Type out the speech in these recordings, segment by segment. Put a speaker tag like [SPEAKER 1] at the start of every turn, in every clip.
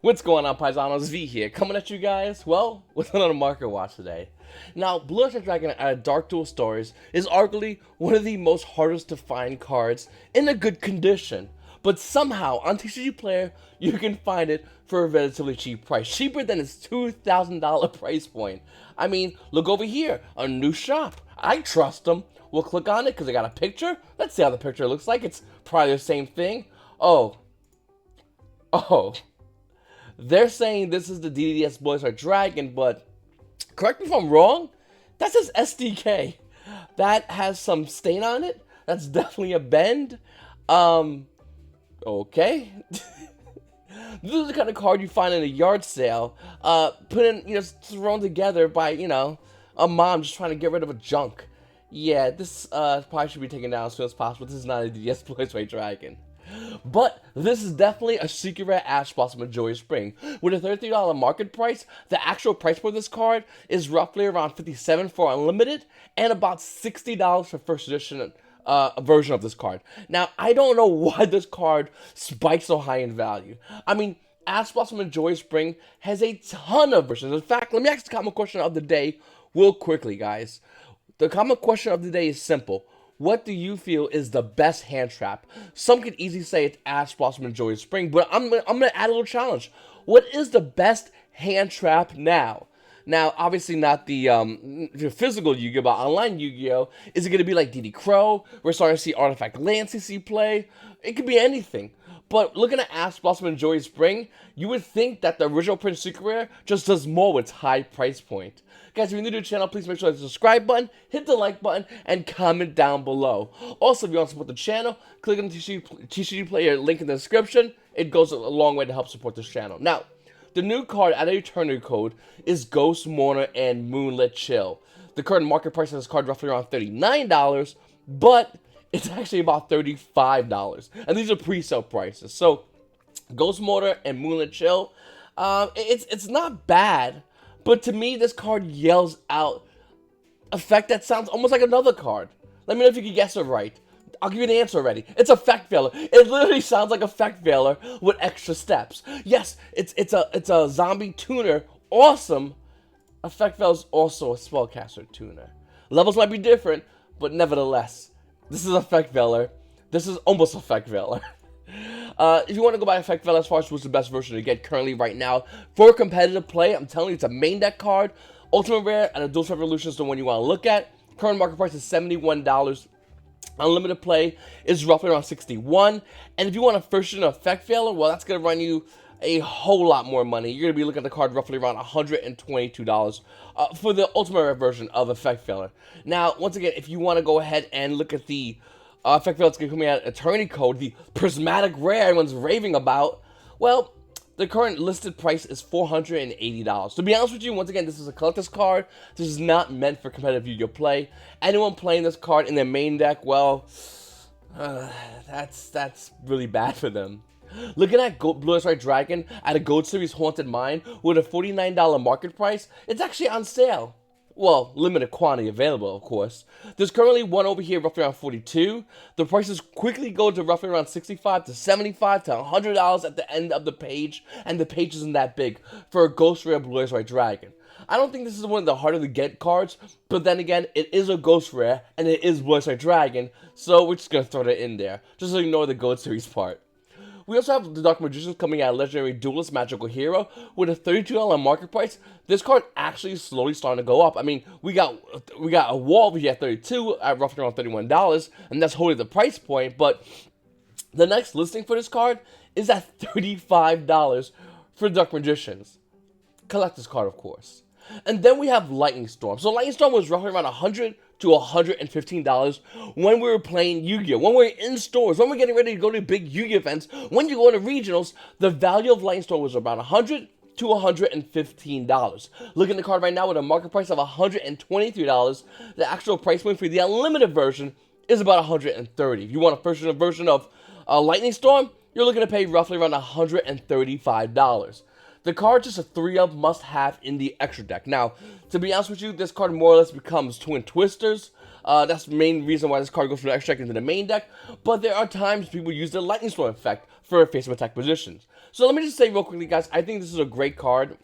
[SPEAKER 1] What's going on, Paisanos? V here, coming at you guys, well, with another market watch today. Now, Blue Eyes Dragon out of Dark Duel Stories is arguably one of the most hardest to find cards in a good condition. But somehow, on TCG Player, you can find it for a relatively cheap price. Cheaper than its $2,000 price point. I mean, look over here, a new shop. I trust them. We'll click on it because they got a picture. Let's see how the picture looks like. It's probably the same thing. Oh. They're saying this is the DDS Blue Eyes Dragon, but correct me if I'm wrong, that says SDK. That has some stain on it. That's definitely a bend. Okay. This is the kind of card you find in a yard sale, put in, thrown together by, a mom just trying to get rid of a junk. Yeah, this probably should be taken down as soon as possible. This is not a DDS Blue Eyes Dragon. But this is definitely a secret rare Ash Blossom of Joyous Spring. With a $33 market price, the actual price for this card is roughly around $57 for Unlimited and about $60 for first edition version of this card. Now, I don't know why this card spikes so high in value. I mean, Ash Blossom of Joyous Spring has a ton of versions. In fact, let me ask the common question of the day real quickly, guys. The common question of the day is simple. What do you feel is the best hand trap? Some could easily say it's Ash Blossom and Joyous Spring, but I'm gonna add a little challenge. What is the best hand trap now? Now, obviously not the physical Yu-Gi-Oh, but online Yu-Gi-Oh. Is it gonna be like DD Crow? We're starting to see Artifact Land CC play. It could be anything. But looking at Ash Blossom and Joyous Spring, you would think that the original print secret rare just does more with its high price point. Guys, if you're new to the channel, please make sure to hit the subscribe button, hit the like button, and comment down below. Also, if you want to support the channel, click on the TCG Player link in the description. It goes a long way to help support this channel. Now, the new card at a Eternity Code is Ghost Mourner and Moonlit Chill. The current market price of this card is roughly around $39, but it's actually about $35. And these are pre-sale prices. So, Ghost Mourner and Moonlit Chill, it's not bad. But to me, this card yells out effect that sounds almost like another card. Let me know if you can guess it right. I'll give you the answer already. It's Effect Veiler. It literally sounds like Effect Veiler with extra steps. Yes, it's a zombie tuner. Awesome. Effect Veiler is also a spellcaster tuner. Levels might be different, but nevertheless, this is Effect Veiler. This is almost Effect Veiler. If you want to go by Effect Veiler as far as what's the best version to get currently right now for competitive play, I'm telling you, it's a main deck card. Ultimate Rare and a Dual Revolution is the one you want to look at. Current market price is $71. Unlimited play is roughly around $61. And if you want a first edition Effect Veiler, well, that's going to run you a whole lot more money. You're going to be looking at the card roughly around $122 for the Ultimate Rare version of Effect Veiler. Now, once again, if you want to go ahead and look at the Effect Veiler, it's going to come out Eternity Code, the Prismatic Rare everyone's raving about. Well, the current listed price is $480. To be honest with you, once again, this is a collector's card. This is not meant for competitive Yu-Gi-Oh play. Anyone playing this card in their main deck, well, that's really bad for them. Looking at Blue Eyes Dragon at a Gold Series Haunted Mine with a $49 market price, it's actually on sale. Well, limited quantity available, of course. There's currently one over here roughly around $42. The prices quickly go to roughly around $65 to $75 to $100 at the end of the page, and the page isn't that big for a Ghost Rare Blue Eyes Dragon. I don't think this is one of the harder to get cards, but then again, it is a Ghost Rare, and it is Blue Eyes Dragon, so we're just going to throw that in there. Just ignore the Gold Series part. We also have the Dark Magicians coming out, Legendary Duelist Magical Hero, with a $32 market price. This card actually is slowly starting to go up. I mean, we got a wall over here at $32 at roughly around $31, and that's holding the price point. But the next listing for this card is at $35 for Dark Magicians. Collector's card, of course. And then we have Lightning Storm. So Lightning Storm was roughly around $100 to $115 when we were playing Yu-Gi-Oh! When we were in stores, when we we're getting ready to go to big Yu-Gi-Oh! Events, when you go to regionals, the value of Lightning Storm was about $100 to $115. Looking at the card right now with a market price of $123, the actual price point for the unlimited version is about $130. If you want a first version of Lightning Storm, you're looking to pay roughly around $135. The card's just a 3-up must-have in the extra deck. Now, to be honest with you, this card more or less becomes Twin Twisters. That's the main reason why this card goes from the extra deck into the main deck. But there are times people use the Lightning Storm effect for face-up attack positions. So let me just say real quickly, guys, I think this is a great card.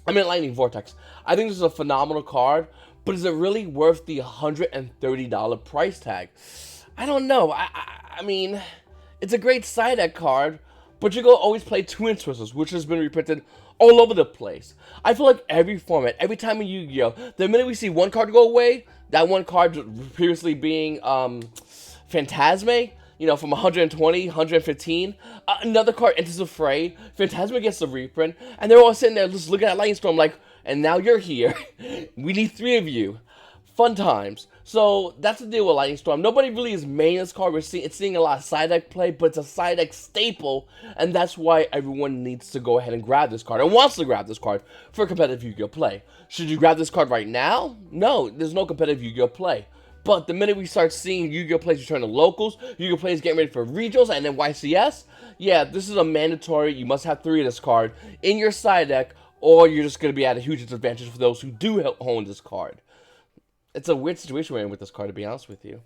[SPEAKER 1] I mean, Lightning Vortex. I think this is a phenomenal card, but is it really worth the $130 price tag? I don't know. I mean, it's a great side deck card, but you go always play Twin Twisters, which has been reprinted all over the place. I feel like every format, every time in Yu-Gi-Oh, the minute we see one card go away, that one card previously being Phantasme, you know, from 120, 115, another card enters the fray, Phantasma gets the reprint, and they're all sitting there just looking at Lightning Storm like, and now you're here. We need 3 of you. Fun times. So that's the deal with Lightning Storm. Nobody really is main this card. It's seeing a lot of side deck play, but it's a side deck staple, and that's why everyone needs to go ahead and grab this card, and wants to grab this card for competitive Yu-Gi-Oh play. Should you grab this card right now? No, there's no competitive Yu-Gi-Oh play. But the minute we start seeing Yu-Gi-Oh plays return to locals, Yu-Gi-Oh plays getting ready for regionals, and then YCS, yeah, this is a mandatory. You must have 3 of this card in your side deck, or you're just going to be at a huge disadvantage for those who do own this card. It's a weird situation we're in with this card, to be honest with you.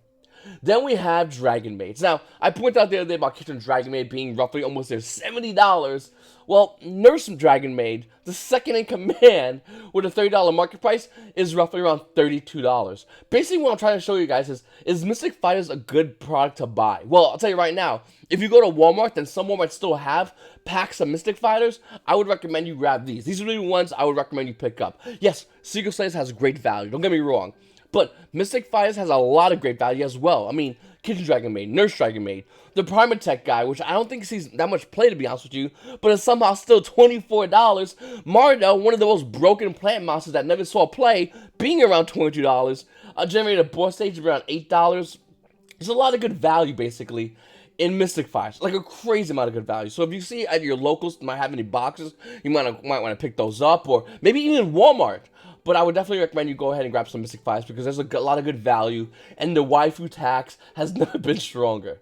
[SPEAKER 1] Then we have Dragon Maids. Now, I pointed out the other day about Kitchen Dragon Maid being roughly almost their $70. Well, Nurse Dragon Maid, the second in command, with a $30 market price, is roughly around $32. Basically, what I'm trying to show you guys is Mystic Fighters a good product to buy? Well, I'll tell you right now, if you go to Walmart, then some Walmart still have packs of Mystic Fighters. I would recommend you grab these. These are the ones I would recommend you pick up. Yes, Secret Slayers has great value, don't get me wrong. But Mystic Fighters has a lot of great value as well. I mean, Kitchen Dragon Maid, Nurse Dragon Maid, the Primatech guy, which I don't think sees that much play, to be honest with you, but it's somehow still $24. Mardo, one of the most broken plant monsters that never saw play, being around $22. Generated board stage of around $8. There's a lot of good value, basically, in Mystic Fighters. Like a crazy amount of good value. So if you see at your locals might have any boxes, you might want to pick those up, or maybe even Walmart. But I would definitely recommend you go ahead and grab some Mystic Fighters because there's a lot of good value, and the waifu tax has never been stronger.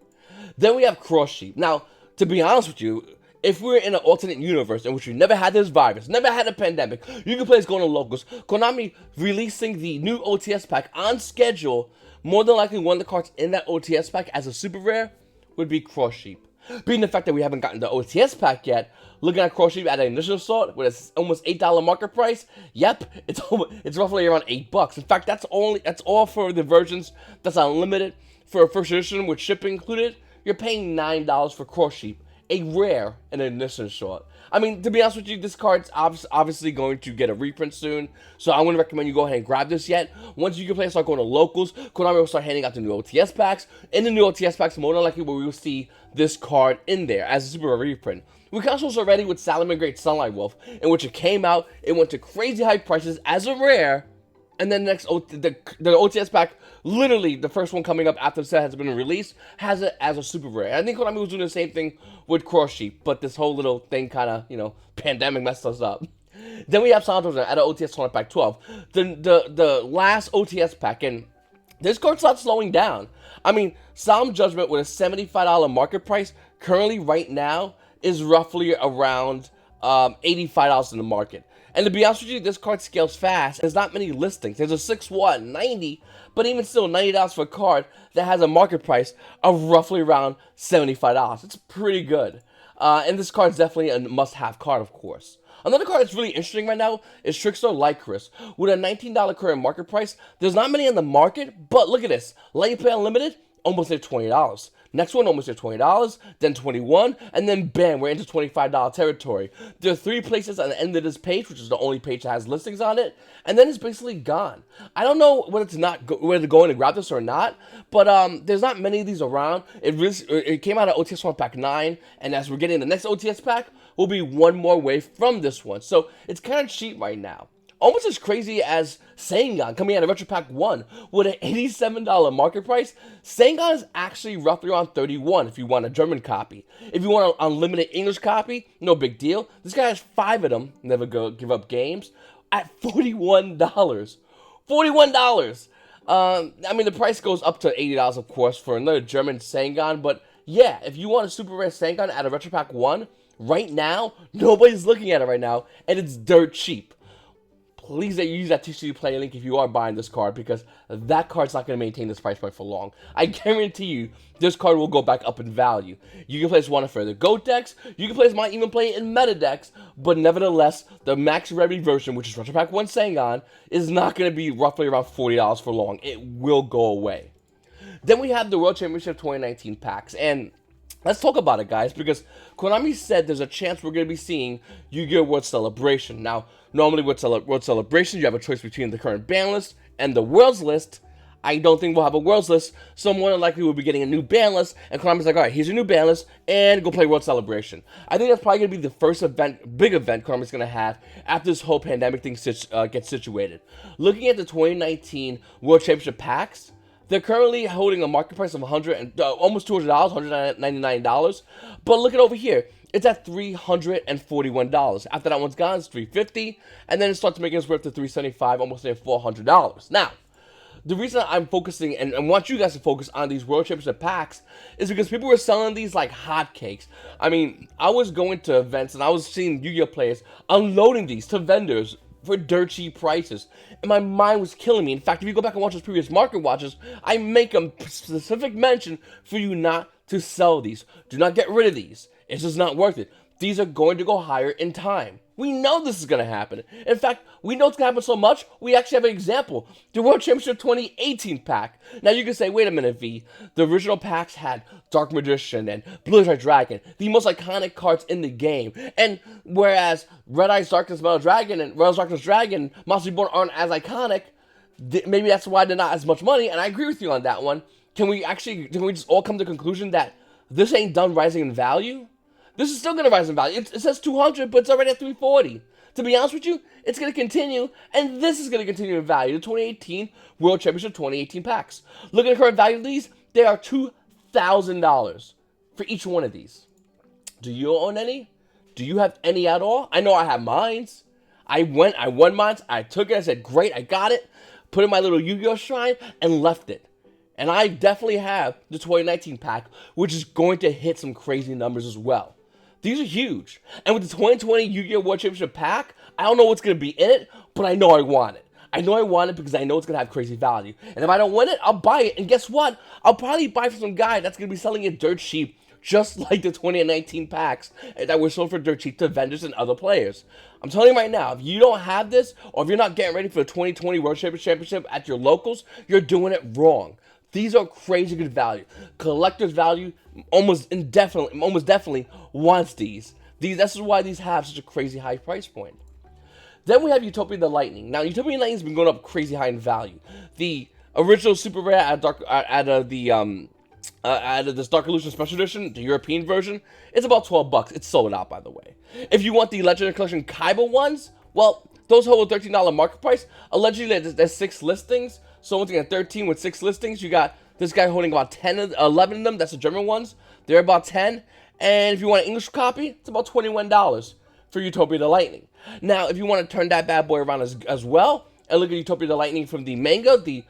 [SPEAKER 1] Then we have Cross Sheep. Now, to be honest with you, if we're in an alternate universe in which we never had this virus, never had a pandemic, Yu-Gi-Oh plays going to locals, Konami releasing the new OTS pack on schedule, more than likely one of the cards in that OTS pack as a super rare would be Cross Sheep. Being the fact that we haven't gotten the OTS pack yet, looking at Cross Sheep at an initial assault with an almost $8 market price, yep, it's roughly around $8. In fact, that's all for the versions that's unlimited. For a first edition with shipping included, you're paying $9 for Cross Sheep, a rare and an initial assault. I mean, to be honest with you, this card's obviously going to get a reprint soon, so I wouldn't recommend you go ahead and grab this yet. Once you can play, start going to locals, Konami will start handing out the new OTS packs. In the new OTS packs, more than likely, we will see this card in there as a super rare reprint. We also was already with Salomon Great Sunlight Wolf, in which it came out, it went to crazy high prices as a rare, and then the OTS pack, literally the first one coming up after the set has been released, has it as a super rare. I think Konami was doing the same thing with Cross Sheep, but this whole little thing kind of, pandemic messed us up. Then we have Santos at an OTS Tournament Pack 12. The last OTS pack, and this card's not slowing down. I mean, Solemn Judgment with a $75 market price, currently right now, is roughly around $85 in the market. And to be honest with you, this card scales fast. There's not many listings. There's a 6-1, 90, but even still, $90 for a card that has a market price of roughly around $75. It's pretty good. And this card's definitely a must-have card, of course. Another card that's really interesting right now is Trickster Lycris. With a $19 current market price, there's not many on the market, but look at this. Let You Play Unlimited, almost at $20. Next one, almost at $20, then $21, and then bam, we're into $25 territory. There are 3 places on the end of this page, which is the only page that has listings on it, and then it's basically gone. I don't know whether to go in and grab this or not, but there's not many of these around. It came out of OTS 1 Pack 9, and as we're getting the next OTS pack, we'll be one more away from this one. So it's kind of cheap right now. Almost as crazy as Sengan coming out of Retro Pack 1 with an $87 market price. Sengan is actually roughly around $31 if you want a German copy. If you want an unlimited English copy, no big deal. This guy has 5 of them, never give up games, at $41. $41! I mean, the price goes up to $80, of course, for another German Sengan, but yeah, if you want a super rare Sengan out of Retro Pack 1, right now, nobody's looking at it right now, and it's dirt cheap. please use that TCG Play link if you are buying this card, because that card's not going to maintain this price point for long. I guarantee you, this card will go back up in value. You can place one in further GOAT decks, you can place, might even play it in meta decks, but nevertheless, the max rarity version, which is Retro Pack 1 Sangon, is not going to be roughly around $40 for long. It will go away. Then we have the World Championship 2019 packs, and let's talk about it, guys, because Konami said there's a chance we're going to be seeing Yu-Gi-Oh! World Celebration. Now, normally with World Celebration, you have a choice between the current ban list and the Worlds list. I don't think we'll have a Worlds list, so more than likely we'll be getting a new ban list, and Konami's like, alright, here's your new ban list, and go play World Celebration. I think that's probably going to be the first big event Konami's going to have after this whole pandemic thing gets situated. Looking at the 2019 World Championship packs, they're currently holding a market price of almost $200, $199. But look at over here. It's at $341. After that one's gone, it's $350. And then it starts making its way up to $375, almost near $400. Now, the reason I'm focusing and want you guys to focus on these World Championship packs is because people were selling these like hotcakes. I mean, I was going to events and I was seeing Yu-Gi-Oh! Players unloading these to vendors for dirt cheap prices, and my mind was killing me. In fact, if you go back and watch those previous market watches, I make a specific mention for you not to sell these. Do not get rid of these. It's just not worth it. These are going to go higher in time. We know this is going to happen. In fact, we know it's going to happen so much, we actually have an example. The World Championship 2018 pack. Now you can say, wait a minute, V. The original packs had Dark Magician and Blue Eyes Dragon, the most iconic cards in the game. And whereas Red Eyes Darkness Metal Dragon and Red Eyes Darkness Dragon, Monster Reborn aren't as iconic, maybe that's why they're not as much money, and I agree with you on that one. Can we just all come to the conclusion that this ain't done rising in value? This is still going to rise in value. It says 200, but it's already at 340. To be honest with you, it's going to continue, and this is going to continue in value. The 2018 World Championship 2018 packs. Look at the current value of these. They are $2,000 for each one of these. Do you own any? Do you have any at all? I know I have mines. I won mine. I took it. I said, great, I got it. Put it in my little Yu-Gi-Oh! Shrine and left it. And I definitely have the 2019 pack, which is going to hit some crazy numbers as well. These are huge. And with the 2020 Yu-Gi-Oh! World Championship pack, I don't know what's going to be in it, but I know I want it. I know I want it because I know it's going to have crazy value. And if I don't win it, I'll buy it. And guess what? I'll probably buy from some guy that's going to be selling it dirt cheap, just like the 2019 packs that were sold for dirt cheap to vendors and other players. I'm telling you right now, if you don't have this, or if you're not getting ready for the 2020 World Championship at your locals, you're doing it wrong. These are crazy good value. Collector's value almost definitely wants these. This is why these have such a crazy high price point. Then we have Utopia the Lightning. Now, Utopia the Lightning has been going up crazy high in value. The original Super Rare out of this Dark Illusion Special Edition, the European version, it's about $12. It's sold out, by the way. If you want the Legendary Collection Kaiba ones, well, those hold a $13 market price. Allegedly, there's 6 listings. So once again, 13 with 6 listings. You got this guy holding about 11 of them. That's the German ones. They're about 10. And if you want an English copy, it's about $21 for Utopia the Lightning. Now, if you want to turn that bad boy around as well, and look at Utopia the Lightning from the manga, the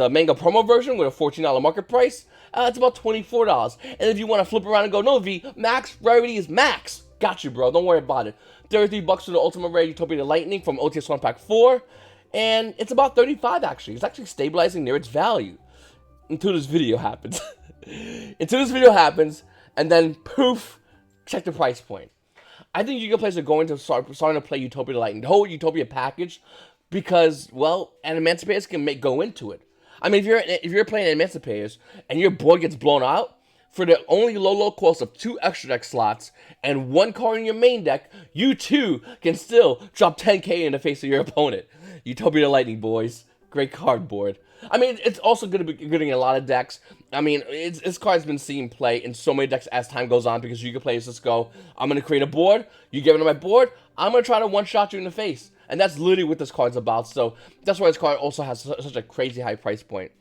[SPEAKER 1] manga promo version with a $14 market price, it's about $24. And if you want to flip around and go, no, V, max rarity is max. Got you, bro. Don't worry about it. $33 for the Ultimate Rare Utopia the Lightning from OTS 1 Pack 4. And it's about $35 actually. It's actually stabilizing near its value. Until this video happens. And then poof, check the price point. I think Yu-Gi-Oh! Players are going to starting to play Utopia the Lightning, the whole Utopia package, because, well, and Emancipators can go into it. I mean, if you're playing Emancipators and your board gets blown out, for the only low cost of 2 extra deck slots and 1 card in your main deck, you too can still drop 10k in the face of your opponent. Utopia the Lightning, boys. Great card board. I mean, it's also going to be good in a lot of decks. I mean, this card's been seen play in so many decks as time goes on, because you can play just go, I'm going to create a board, you give it to my board, I'm going to try to one-shot you in the face. And that's literally what this card's about, so that's why this card also has such a crazy high price point.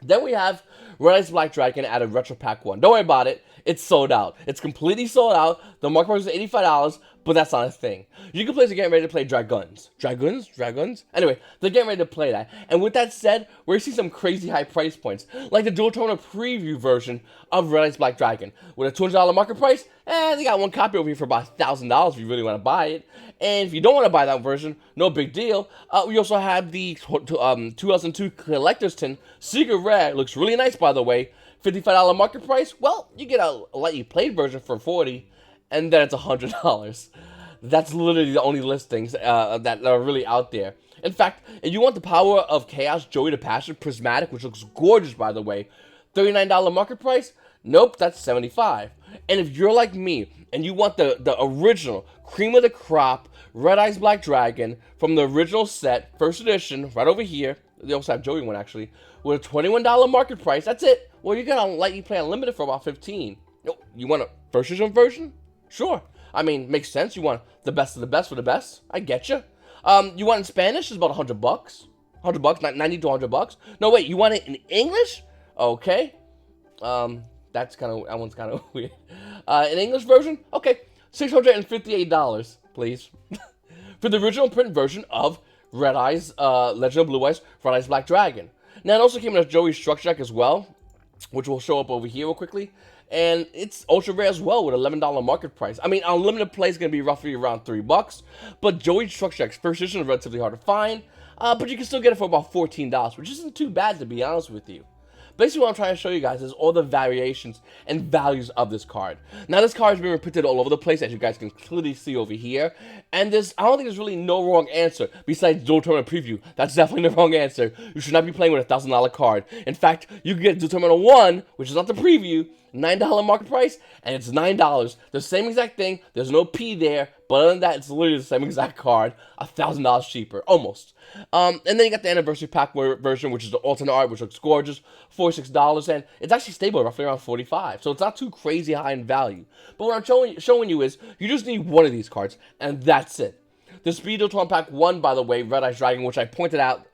[SPEAKER 1] Then we have Red Eyes Black Dragon out of Retro Pack 1. Don't worry about it. It's sold out. It's completely sold out. The market price is $85, but that's not a thing. YuGiOh are getting ready to play Dragons. Dragons? Anyway, they're getting ready to play that. And with that said, we're seeing some crazy high price points, like the dual toner preview version of Red Eyes Black Dragon. With a $200 market price, they got one copy over here for about $1,000 if you really want to buy it. And if you don't want to buy that version, no big deal. We also have the 2002 Collector's Tin Secret Rare. Looks really nice, by the way. $55 market price. Well, you get a lightly played version for $40, and then it's $100. That's literally the only listings that are really out there. In fact, if you want the Power of Chaos Joey the Passion Prismatic, which looks gorgeous, by the way, $39 market price. Nope, that's $75. And if you're like me and you want the original cream of the crop Red Eyes Black Dragon from the original set, first edition, right over here. They also have Joey one actually, with a $21 market price. That's it. Well, you're gonna let you play unlimited for about $15. You want a first edition version? Sure. I mean, makes sense. You want the best of the best for the best. I get you. You want it in Spanish? It's about $100. $100, 90 to $100. No, wait. You want it in English? Okay. That one's kind of weird. In English version? Okay. $658, please. For the original print version of Red Eyes, Legend of Blue Eyes, Red Eyes Black Dragon. Now, it also came in a Joey Structure Deck as well, which will show up over here real quickly. And it's ultra rare as well with $11 market price. I mean, unlimited play is going to be roughly around $3, but Joey Structure Deck's first edition is relatively hard to find, but you can still get it for about $14, which isn't too bad, to be honest with you. Basically, what I'm trying to show you guys is all the variations and values of this card. Now, this card has been reprinted all over the place, as you guys can clearly see over here. And I don't think there's really no wrong answer besides Dual Tournament Preview. That's definitely the wrong answer. You should not be playing with a $1,000 card. In fact, you can get Dual Tournament 1, which is not the preview, $9 market price, and it's $9. The same exact thing. There's no P there, but other than that, it's literally the same exact card, $1,000 cheaper, almost. And then you got the Anniversary Pack version, which is the alternate art, which looks gorgeous, $46, and it's actually stable, roughly around $45, so it's not too crazy high in value. But what I'm showing you is, you just need one of these cards, and that's it. The Speed Dual Tournament Pack 1, by the way, Red Eyes Dragon, which I pointed out,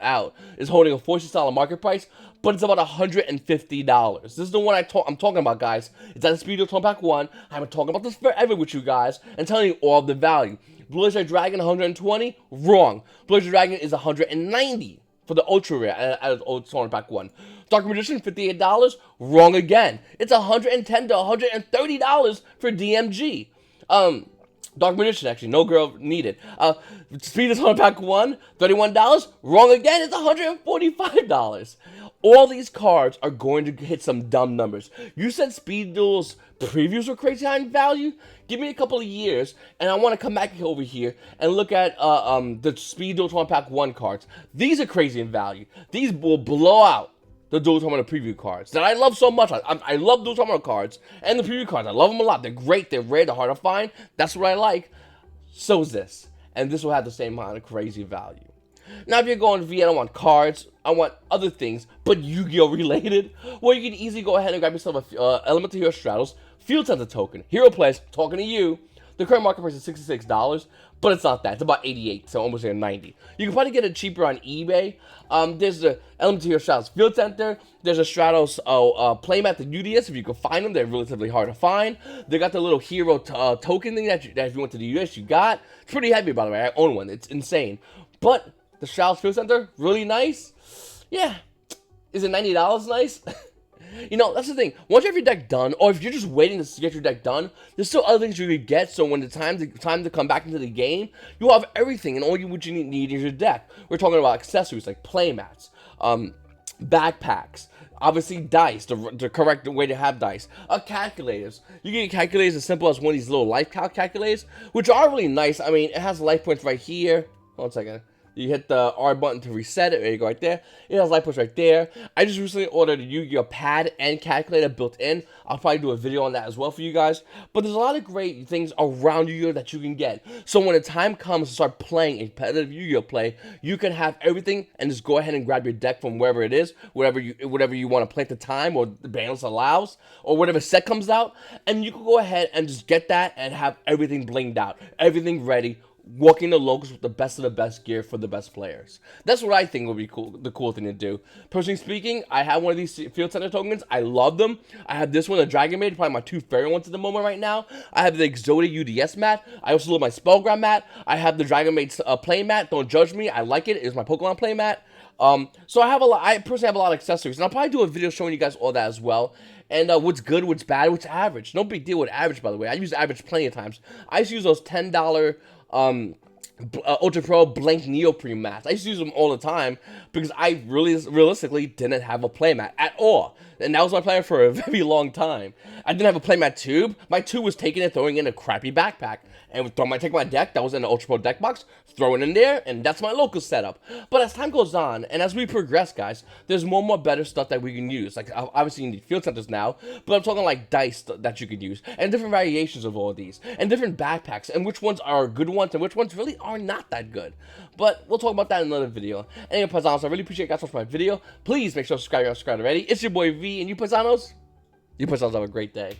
[SPEAKER 1] is holding a $46 market price, but it's about $150. This is the one I'm talking about, guys. It's at the Speed Dual Tournament Pack 1. I've been talking about this forever with you guys and telling you all of the value. Blue Eyes Dragon, $120? Wrong. Blue Eyes Dragon is $190 for the Ultra Rare at Old Tournament Pack 1. Dark Magician, $58? Wrong again. It's $110 to $130 for DMG. Dark Magician, actually, no girl needed. Speed is on Pack 1, $31. Wrong again, it's $145. All these cards are going to hit some dumb numbers. You said Speed Duel's previews were crazy high in value? Give me a couple of years, and I want to come back over here and look at the Speed Duel Tournament Pack 1 cards. These are crazy in value. These will blow out the Dual Tournament preview cards that I love so much. I love Dual Tournament cards and the preview cards. I love them a lot. They're great. They're rare. They're hard to find. That's what I like. So is this. And this will have the same amount of crazy value. Now, if you're going via, I don't want cards, I want other things, but Yu-Gi-Oh! Related, well, you can easily go ahead and grab yourself a Elemental Hero Stratos Field Center token. Hero Players, talking to you. The current market price is $66, but it's not that. It's about $88, so almost near $90. You can probably get it cheaper on eBay. There's the Elemental Hero Stratos Field Center. There's a Stratos playmat, the UDS, if you can find them. They're relatively hard to find. They got the little hero token thing that if you went to the US, you got. It's pretty heavy, by the way. I own one. It's insane. But the Stratos Field Center, really nice. Yeah. Is it $90 nice? You know, that's the thing. Once you have your deck done, or if you're just waiting to get your deck done, there's still other things you could get, so when the time to come back into the game, you'll have everything, and all you need is your deck. We're talking about accessories like playmats, backpacks, obviously dice, the correct way to have dice, calculators. You can get calculators as simple as one of these little life calculators, which are really nice. I mean, it has life points right here. Hold on a second. You hit the R button to reset it. There you go, right there. It has light points right there. I just recently ordered a YuGiOh pad and calculator built in. I'll probably do a video on that as well for you guys. But there's a lot of great things around YuGiOh that you can get. So when the time comes to start playing a competitive YuGiOh play, you can have everything and just go ahead and grab your deck from wherever it is, whatever you want to play at the time or the balance allows, or whatever set comes out, and you can go ahead and just get that and have everything blinged out, everything ready, walking the locals with the best of the best gear for the best players. That's what I think would be cool. The cool thing to do. Personally speaking, I have one of these Field Center tokens. I love them. I have this one, the Dragon Maid, probably my two favorite ones at the moment right now. I have the Exodia UDS mat. I also love my Spellground mat. I have the Dragon Maid play mat. Don't judge me. I like it. It's my Pokemon play mat. So I have a lot. I personally have a lot of accessories, and I'll probably do a video showing you guys all that as well. And what's good, what's bad, what's average. No big deal with average, by the way. I use average plenty of times. I used to use those $10 Ultra Pro blank neoprene mats. I used to use them all the time because I realistically didn't have a playmat at all. And that was my plan for a very long time. I didn't have a playmat tube. My tube was taking and throwing in a crappy backpack. And take my deck that was in the Ultra Pro deck box, throw it in there, and that's my local setup. But as time goes on, and as we progress, guys, there's more and more better stuff that we can use. Like, obviously you need field centers now, but I'm talking like dice that you could use, and different variations of all of these, and different backpacks, and which ones are good ones, and which ones really are not that good. But we'll talk about that in another video. Anyway, Paisanos, I really appreciate you guys watching my video. Please make sure to subscribe if you're not subscribed already. It's your boy V, and you Paisanos have a great day.